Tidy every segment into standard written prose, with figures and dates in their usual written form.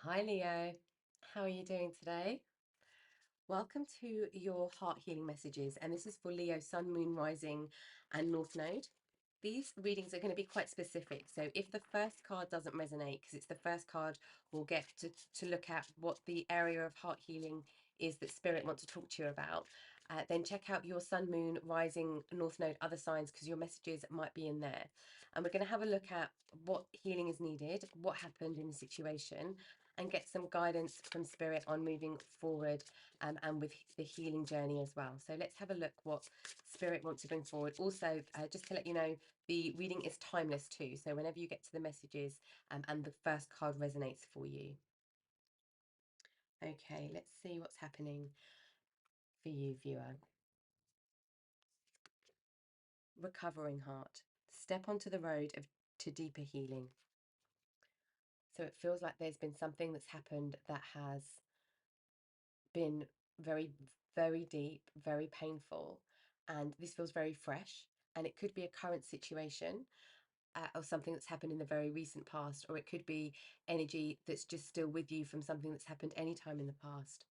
Hi Leo, how are you doing today? Welcome to your heart healing messages, and this is for Leo, Sun, Moon, Rising, and North Node. These readings are going to be quite specific. So if the first card doesn't resonate, because it's the first card, we'll get to look at what the area of heart healing is that Spirit want to talk to you about. Then check out your Sun, Moon, Rising, North Node, other signs, because your messages might be in there. And we're going to have a look at what healing is needed, what happened in the situation, and get some guidance from Spirit on moving forward and with the healing journey as well. So let's have a look what Spirit wants to bring forward. Also, just to let you know, the reading is timeless too. So whenever you get to the messages and the first card resonates for you. Okay, let's see what's happening for you, viewer. Recovering heart. Step onto the road to deeper healing. So it feels like there's been something that's happened that has been very, very deep, very painful, and this feels very fresh. And it could be a current situation or something that's happened in the very recent past, or it could be energy that's just still with you from something that's happened any time in the past.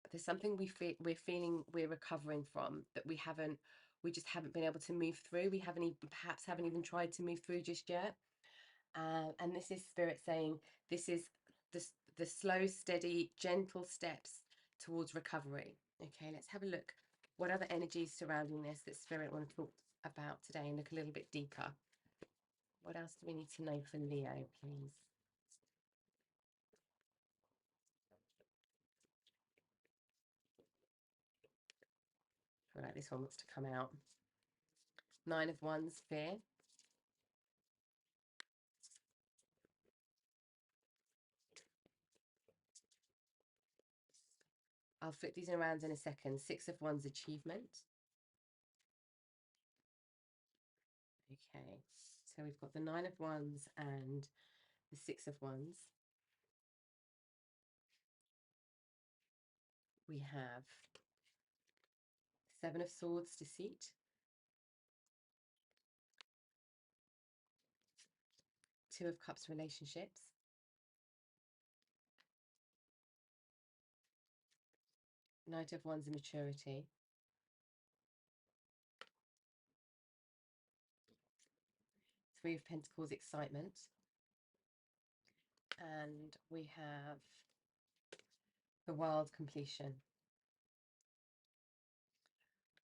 But there's something we're feeling we're recovering from that we just haven't been able to move through. We haven't even perhaps haven't even tried to move through just yet. And this is Spirit saying this is the, the slow, steady, gentle steps towards recovery. Okay, let's have a look. What other energies surrounding this that Spirit want to talk about today and look a little bit deeper? What else do we need to know for Leo, please? I feel like this one wants to come out. Nine of Wands, fear. I'll flip these around in a second. Six of Wands, achievement. Okay, so we've got the Nine of Wands and the Six of Wands. We have Seven of Swords, deceit. Two of Cups, relationships. Knight of Wands, maturity. Three of Pentacles, excitement. And we have the World, completion.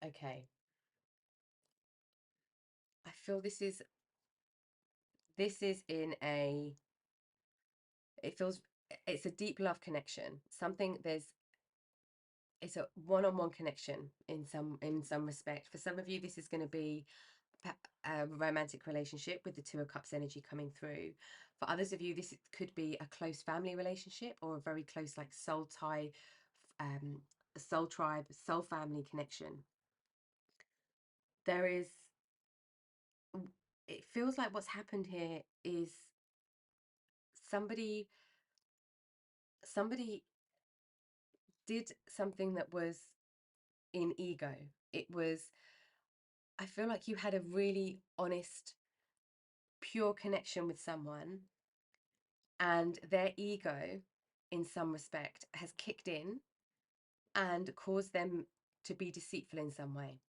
Okay. I feel this is in a, it feels, it's a deep love connection. It's a one-on-one connection in some respect. For some of you, this is going to be a romantic relationship with the Two of Cups energy coming through. For others of you, this could be a close family relationship or a very close like soul tie, soul tribe, soul family connection. There is, it feels like what's happened here is somebody somebody did something that was in ego. It was, I feel like you had a really honest, pure connection with someone, and their ego, in some respect, has kicked in and caused them to be deceitful in some way,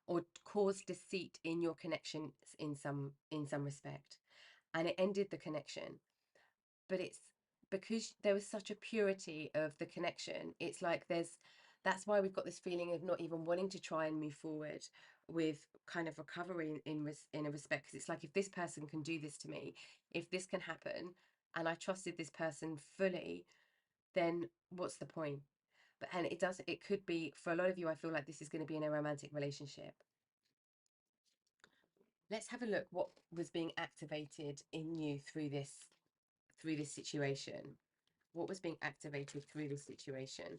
or caused deceit in your connections in some respect, and it ended the connection. But it's because there was such a purity of the connection. It's like that's why we've got this feeling of not even wanting to try and move forward with kind of recovery in a respect, because it's like, if this person can do this to me, if this can happen, and I trusted this person fully, then what's the point? But and it could be for a lot of you. I feel like this is going to be in a romantic relationship. Let's have a look what was being activated in you through this situation. What was being activated through this situation,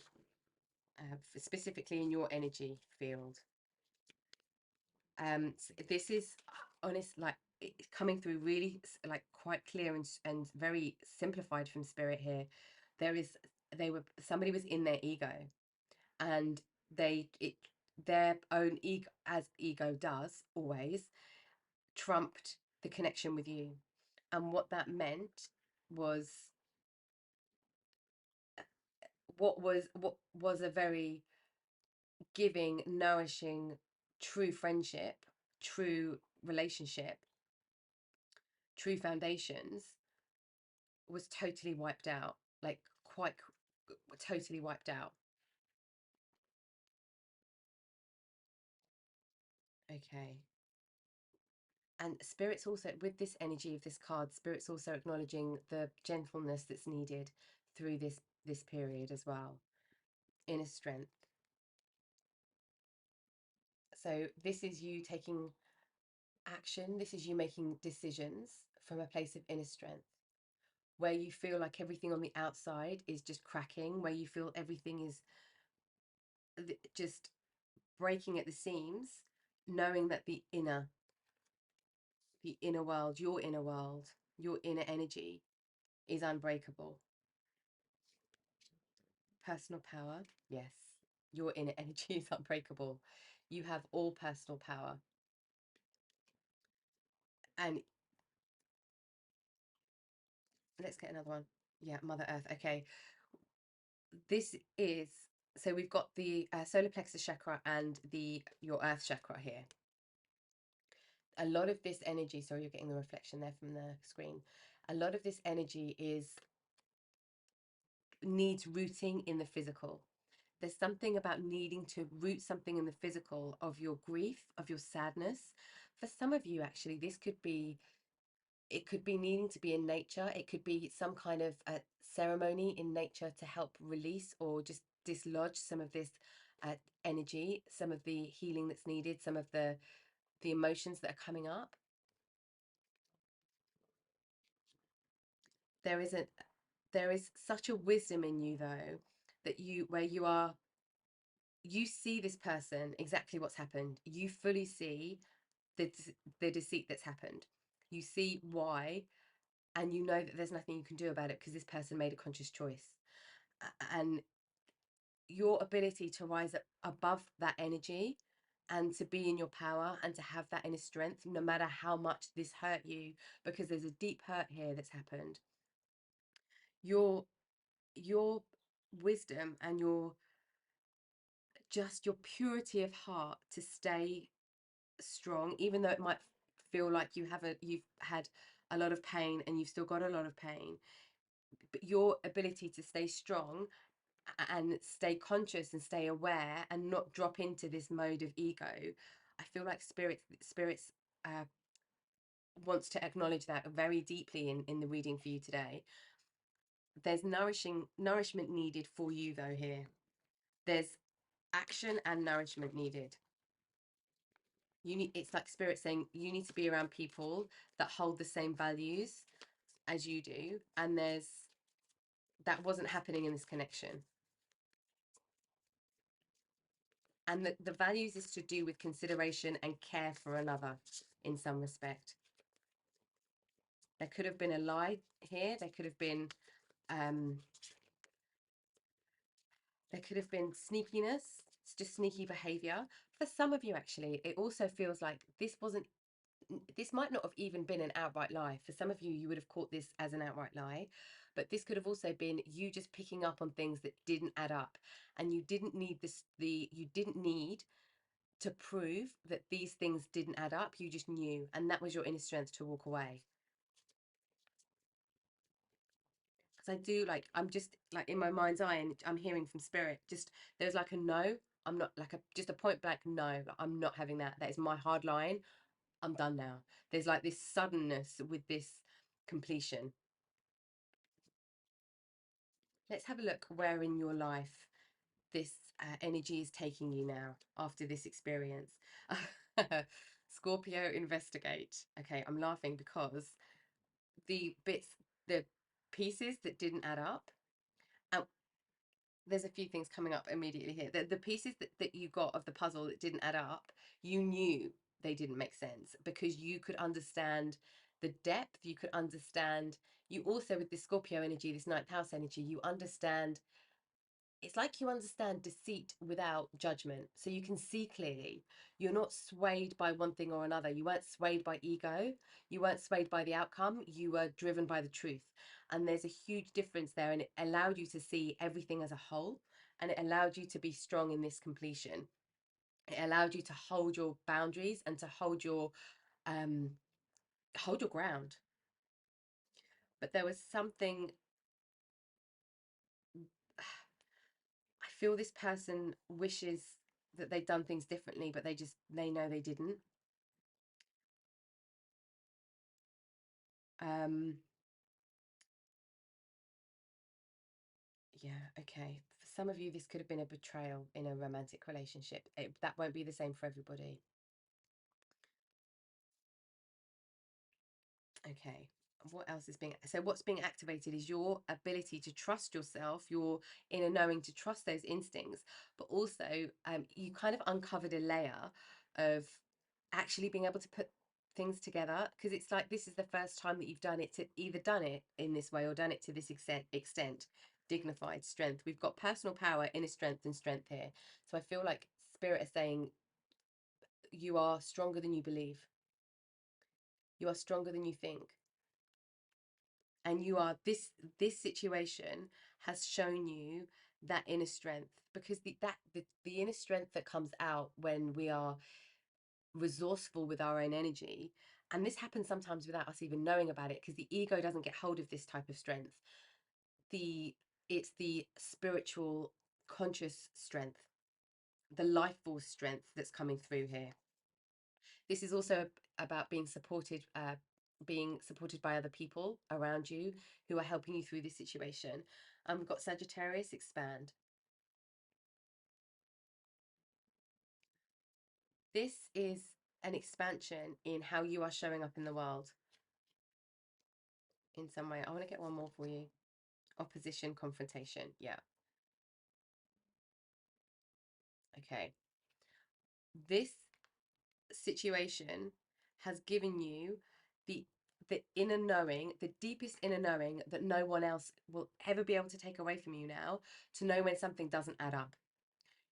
specifically in your energy field. This is honest, like it's coming through really like quite clear and very simplified from Spirit here. Somebody was in their ego, and their own ego, as ego does always, trumped the connection with you. And what that meant was what was a very giving, nourishing, true friendship, true relationship, true foundations, was totally wiped out, like quite totally wiped out. Okay. And spirits also, with this energy of this card, spirits also acknowledging the gentleness that's needed through this period as well. Inner strength. So this is you taking action. This is you making decisions from a place of inner strength, where you feel like everything on the outside is just cracking, where you feel everything is just breaking at the seams, knowing that the inner world, your inner energy is unbreakable. Personal power, yes. Your inner energy is unbreakable. You have all personal power. And let's get another one. Yeah, Mother Earth. Okay. This is, so we've got the solar plexus chakra and your earth chakra here. A lot of this energy, sorry, you're getting the reflection there from the screen. A lot of this energy needs rooting in the physical. There's something about needing to root something in the physical of your grief, of your sadness. For some of you, actually, it could be needing to be in nature. It could be some kind of ceremony in nature to help release or just dislodge some of this energy, some of the healing that's needed, some of the emotions that are coming up. There isn't. There is such a wisdom in you, though, that you see this person, exactly what's happened. You fully see the the deceit that's happened. You see why, and you know that there's nothing you can do about it because this person made a conscious choice. And your ability to rise up above that energy and to be in your power and to have that inner strength, no matter how much this hurt you, because there's a deep hurt here that's happened. Your wisdom and your purity of heart to stay strong, even though it might feel like you've had a lot of pain and you've still got a lot of pain, but your ability to stay strong and stay conscious and stay aware and not drop into this mode of ego, I feel like spirits wants to acknowledge that very deeply in the reading for you today. There's nourishment needed for you, though. Here there's action and nourishment needed. It's like spirit saying you need to be around people that hold the same values as you do, and that wasn't happening in this connection. And the values is to do with consideration and care for another in some respect. There could have been a lie here. Um there could have been sneakiness. It's just sneaky behavior. For some of you, actually, it also feels like this might not have even been an outright lie. For some of you, you would have caught this as an outright lie, but this could have also been you just picking up on things that didn't add up, and you didn't need you didn't need to prove that these things didn't add up. You just knew, and that was your inner strength to walk away. Because I do, like, I'm just like in my mind's eye, and I'm hearing from spirit. Just there's like a no. I'm not like just a point blank no. Like, I'm not having that. That is my hard line. I'm done now. There's like this suddenness with this completion. Let's have a look where in your life this energy is taking you now after this experience. Scorpio, investigate. Okay, I'm laughing because the pieces that didn't add up, and there's a few things coming up immediately here. The pieces that you got of the puzzle that didn't add up, you knew they didn't make sense because you could understand the depth, you could understand, you also, with this Scorpio energy, this ninth house energy, you understand it's like you understand deceit without judgment. So you can see clearly. You're not swayed by one thing or another. You weren't swayed by ego. You weren't swayed by the outcome. You were driven by the truth. And there's a huge difference there. And it allowed you to see everything as a whole. And it allowed you to be strong in this completion. It allowed you to hold your boundaries and to hold your ground. But there was something, I feel this person wishes that they'd done things differently, but they know they didn't. Um, yeah, okay. For some of you, this could have been a betrayal in a romantic relationship. That won't be the same for everybody. Okay. What else is what's being activated is your ability to trust yourself, your inner knowing, to trust those instincts, but also you kind of uncovered a layer of actually being able to put things together, because it's like this is the first time that you've done it in this way or done it to this extent. Dignified strength. We've got personal power, inner strength, and strength here. So I feel like spirit is saying you are stronger than you believe. You are stronger than you think. And you are this situation has shown you that inner strength, because the inner strength that comes out when we are resourceful with our own energy, and this happens sometimes without us even knowing about it, because the ego doesn't get hold of this type of strength. It's the spiritual conscious strength, the life force strength that's coming through here. This is also about being supported by other people around you who are helping you through this situation. We've got Sagittarius, expand. This is an expansion in how you are showing up in the world in some way. I want to get one more for you. Opposition, confrontation. Yeah. Okay. This situation has given you the inner knowing, the deepest inner knowing that no one else will ever be able to take away from you now, to know when something doesn't add up.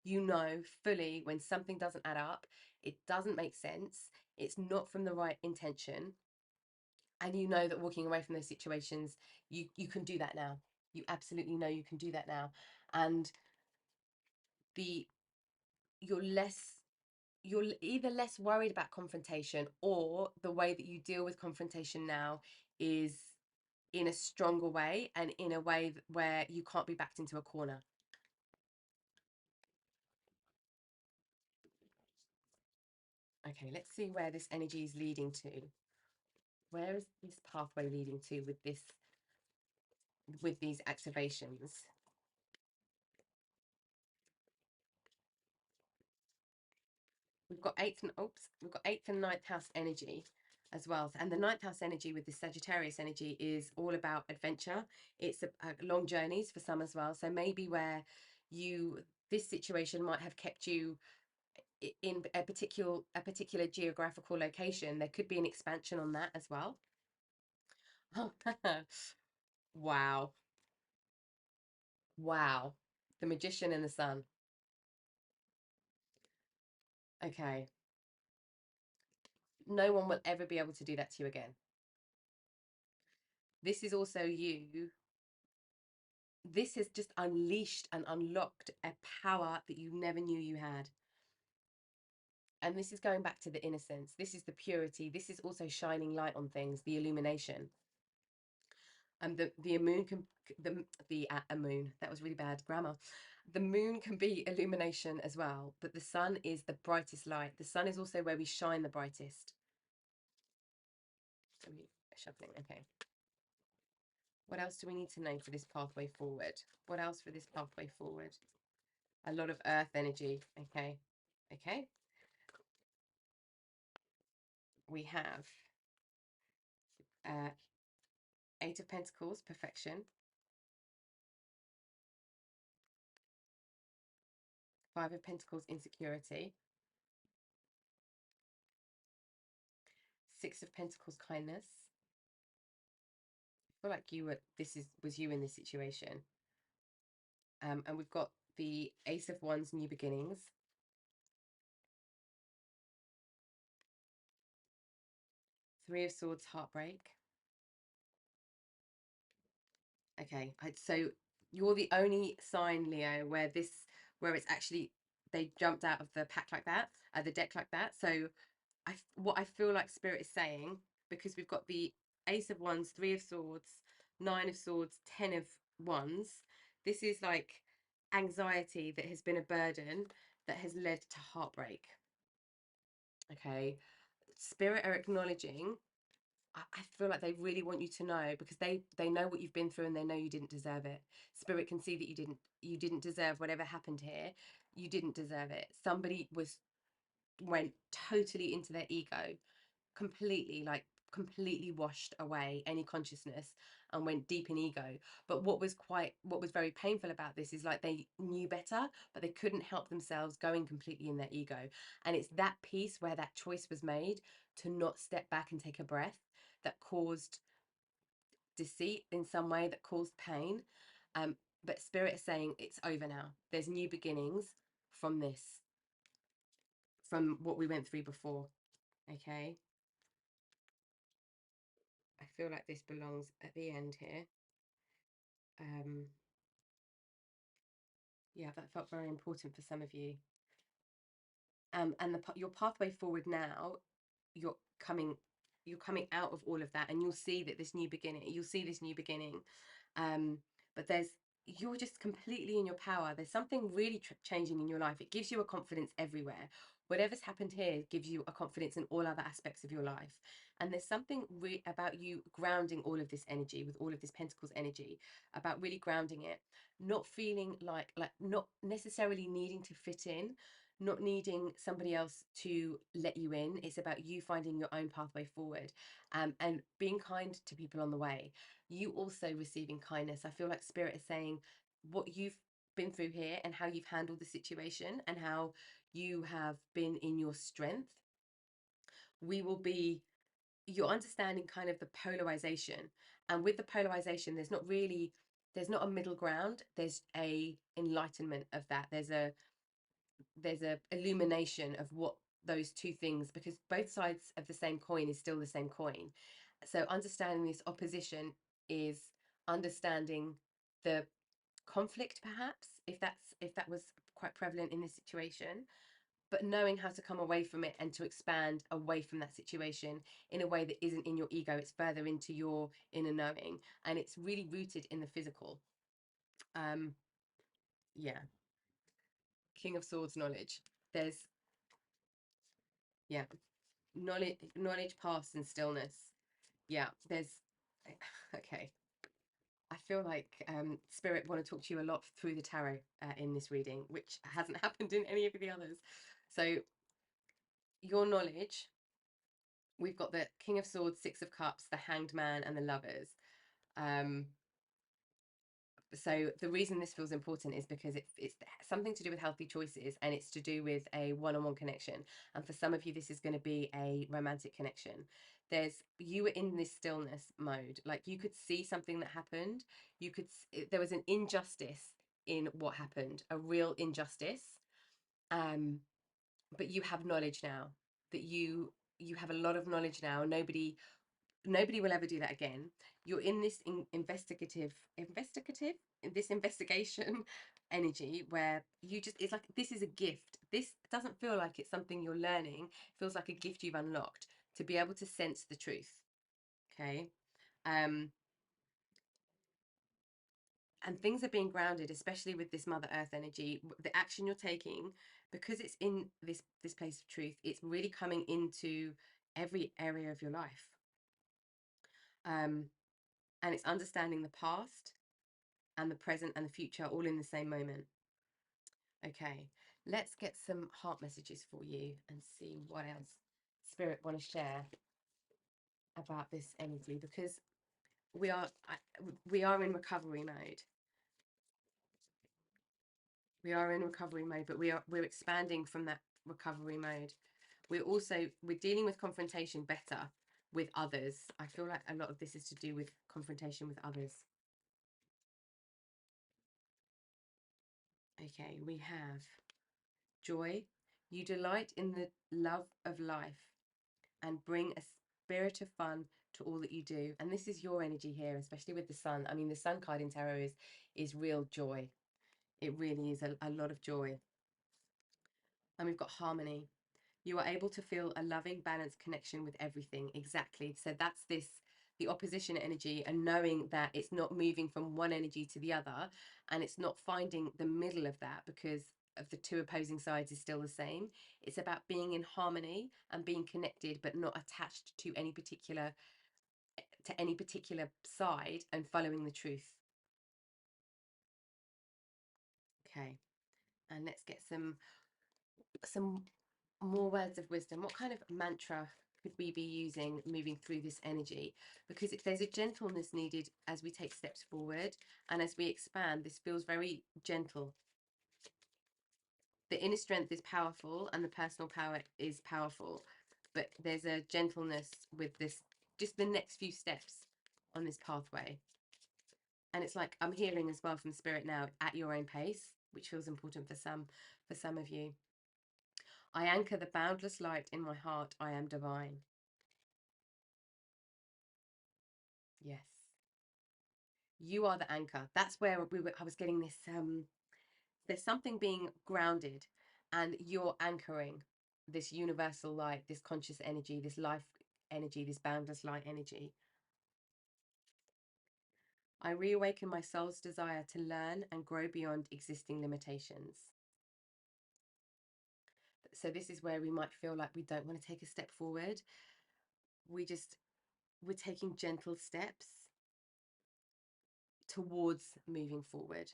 You know fully when something doesn't add up, it doesn't make sense, it's not from the right intention, and you know that walking away from those situations, you can do that now. You absolutely know you can do that now. And the you're less you're either less worried about confrontation, or the way that you deal with confrontation now is in a stronger way, and in a way where you can't be backed into a corner. Okay, let's see where this energy is leading to. Where is this pathway leading to with these activations? We've got eighth and ninth house energy as well. And the ninth house energy with the Sagittarius energy is all about adventure. It's long journeys for some as well. So maybe where this situation might have kept you in a particular geographical location. There could be an expansion on that as well. Wow. Wow. The Magician and the Sun. Okay. No one will ever be able to do that to you again. This is also you. This has just unleashed and unlocked a power that you never knew you had. And this is going back to the innocence. This is the purity. This is also shining light on things, the illumination. And the moon can the a moon, that was really bad grammar. The moon can be illumination as well, but the sun is the brightest light. The sun is also where we shine the brightest. Shuffling. Okay. What else do we need to know for this pathway forward? What else for this pathway forward? A lot of earth energy. Okay. Okay. We have uh, Eight of Pentacles, perfection. Five of Pentacles, insecurity. Six of Pentacles, kindness. I feel like was you in this situation. And we've got the Ace of Wands, new beginnings. Three of Swords, heartbreak. Okay, so you're the only sign, Leo, where it's actually they jumped out of the pack like that, the deck like that. So what I feel like Spirit is saying, because we've got the Ace of Wands, Three of Swords, Nine of Swords, Ten of Wands. This is like anxiety that has been a burden that has led to heartbreak. Okay, Spirit are acknowledging. I feel like they really want you to know, because they know what you've been through and they know you didn't deserve it. Spirit can see that you didn't deserve whatever happened here. You didn't deserve it. Somebody went totally into their ego, completely washed away any consciousness and went deep in ego. But what was very painful about this is like they knew better, but they couldn't help themselves going completely in their ego. And it's that piece where that choice was made to not step back and take a breath that caused deceit in some way, that caused pain. But Spirit is saying it's over now. There's new beginnings from this, from what we went through before. Okay, I feel like this belongs at the end here. Yeah, that felt very important for some of you. And your pathway forward now, you're coming you're coming out of all of that, and you'll see that you'll see this new beginning. But you're just completely in your power. There's something really changing in your life. It gives you a confidence everywhere. Whatever's happened here gives you a confidence in all other aspects of your life. And there's something about you grounding all of this energy, with all of this Pentacles energy, about really grounding it, not feeling like not necessarily needing to fit in, not needing somebody else to let you in. It's about you finding your own pathway forward, and being kind to people on the way. You also receiving kindness. I feel like Spirit is saying what you've been through here and how you've handled the situation and how you have been in your strength. You're understanding kind of the polarization. And with the polarization, there's not a middle ground. There's a enlightenment of that. There's a illumination of what those two things, because both sides of the same coin is still the same coin. So understanding this opposition is understanding the conflict, perhaps, if that was quite prevalent in this situation, but knowing how to come away from it and to expand away from that situation in a way that isn't in your ego. It's further into your inner knowing, and it's really rooted in the physical. Yeah, King of Swords, knowledge. There's Yeah, knowledge, past, and stillness. Yeah, there's okay. I feel like Spirit want to talk to you a lot through the tarot in this reading, which hasn't happened in any of the others. So your knowledge, we've got the King of Swords, Six of Cups, the Hanged Man, and the Lovers. Um, so the reason this feels important is because it's something to do with healthy choices, and it's to do with a one-on-one connection. And for some of you, this is going to be a romantic connection. You were in this stillness mode, like you could see something that happened. There was an injustice in what happened, a real injustice. But you have knowledge now, that you have a lot of knowledge now. Nobody will ever do that again. You're in this this investigation energy where it's like this is a gift. This doesn't feel like it's something you're learning. It feels like a gift you've unlocked to be able to sense the truth. Okay. And things are being grounded, especially with this Mother Earth energy. The action you're taking, because it's in this place of truth, it's really coming into every area of your life. And it's understanding the past and the present and the future all in the same moment. Okay, let's get some heart messages for you and see what else Spirit want to share about this energy, because we are in recovery mode. We are in recovery mode, but we're expanding from that recovery mode. We're dealing with confrontation better with others. I feel like a lot of this is to do with confrontation with others. Okay, we have joy. You delight in the love of life and bring a spirit of fun to all that you do. And this is your energy here, especially with the sun. I mean, the sun card in tarot is real joy. It really is a lot of joy. And we've got harmony. You are able to feel a loving, balanced connection with everything. Exactly. So that's the opposition energy, and knowing that it's not moving from one energy to the other, and it's not finding the middle of that because of the two opposing sides is still the same. It's about being in harmony and being connected, but not attached to any particular side, and following the truth. Okay. And let's get some more words of wisdom. What kind of mantra could we be using moving through this energy? Because if there's a gentleness needed as we take steps forward and as we expand, this feels very gentle. The inner strength is powerful and the personal power is powerful, but there's a gentleness with this, just the next few steps on this pathway. And it's like I'm hearing as well from spirit now, at your own pace, which feels important for some of you. I anchor the boundless light in my heart. I am divine. Yes. You are the anchor. That's where I was getting this. There's something being grounded, and you're anchoring this universal light, this conscious energy, this life energy, this boundless light energy. I reawaken my soul's desire to learn and grow beyond existing limitations. So this is where we might feel like we don't want to take a step forward. We're taking gentle steps towards moving forward.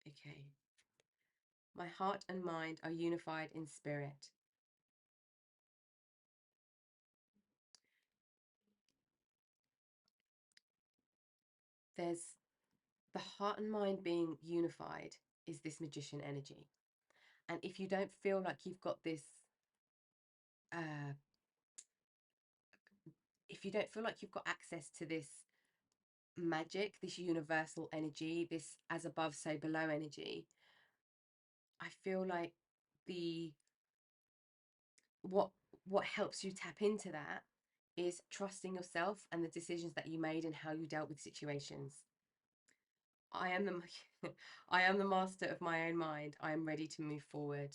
Okay. My heart and mind are unified in spirit. There's the heart and mind being unified is this magician energy. And if you don't feel like you've got this, uh, if you don't feel like you've got access to this magic, this universal energy, this as above, so below energy, I feel like the what what helps you tap into that is trusting yourself and the decisions that you made and how you dealt with situations. I am the I am the master of my own mind. I am ready to move forward.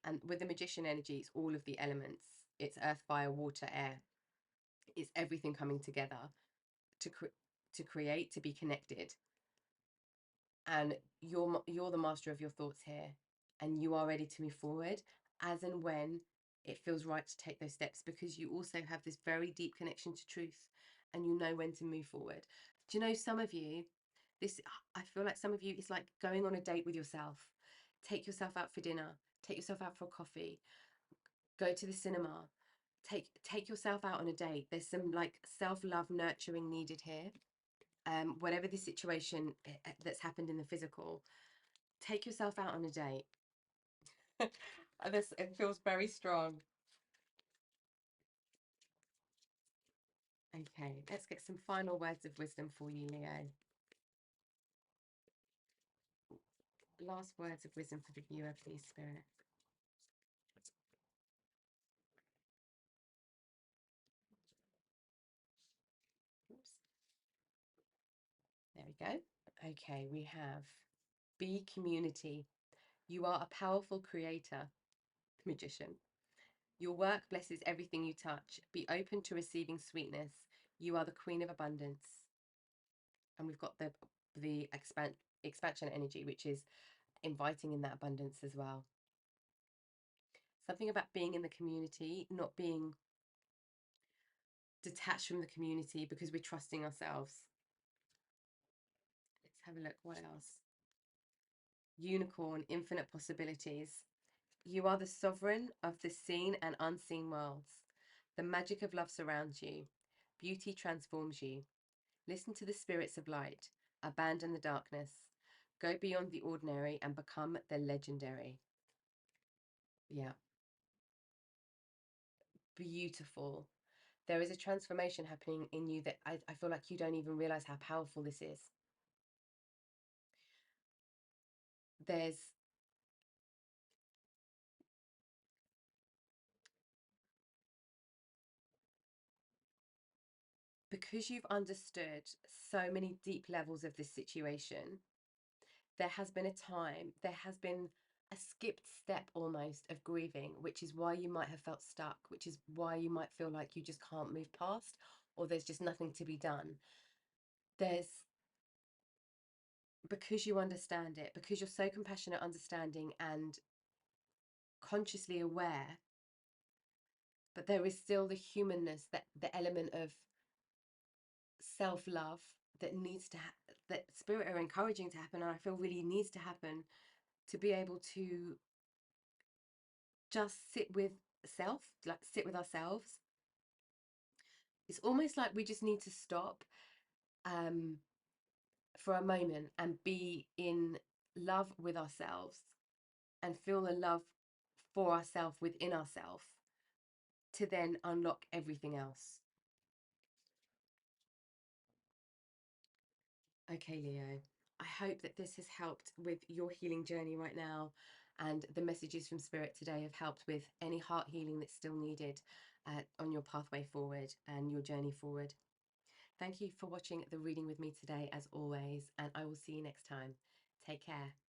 And with the magician energy, it's all of the elements. It's earth, fire, water, air. It's everything coming together to to create, to be connected. And you're the master of your thoughts here, and you are ready to move forward as and when it feels right to take those steps, because you also have this very deep connection to truth, and you know when to move forward. Do you know, some of you, this, I feel like some of you, it's like going on a date with yourself. Take yourself out for dinner, take yourself out for coffee, go to the cinema, take yourself out on a date. There's some like self-love nurturing needed here. Whatever the situation that's happened in the physical, take yourself out on a date. This, it feels very strong. Okay, let's get some final words of wisdom for you, Leo. Last words of wisdom for the viewer, please, Spirit. Oops. There we go. Okay, we have be community. You are a powerful creator, magician. Your work blesses everything you touch. Be open to receiving sweetness. You are the queen of abundance. And we've got the expansion energy, which is inviting in that abundance as well. Something about being in the community, not being detached from the community because we're trusting ourselves. Let's have a look. What else? Unicorn, infinite possibilities. You are the sovereign of the seen and unseen worlds. The magic of love surrounds you. Beauty transforms you. Listen to the spirits of light. Abandon the darkness. Go beyond the ordinary and become the legendary. Yeah. Beautiful. There is a transformation happening in you that I feel like you don't even realize how powerful this is. There's because you've understood so many deep levels of this situation, there has been a time, there has been a skipped step almost of grieving, which is why you might have felt stuck, which is why you might feel like you just can't move past, or there's just nothing to be done. There's Because you understand it, because you're so compassionate, understanding, and consciously aware, but there is still the humanness, that the element of self-love that needs to that spirit are encouraging to happen, and I feel really needs to happen, to be able to just sit with self, like sit with ourselves. It's almost like we just need to stop um, for a moment and be in love with ourselves and feel the love for ourselves within ourselves to then unlock everything else. Okay, Leo. I hope that this has helped with your healing journey right now, and the messages from Spirit today have helped with any heart healing that's still needed on your pathway forward and your journey forward. Thank you for watching the reading with me today, as always, and I will see you next time. Take care.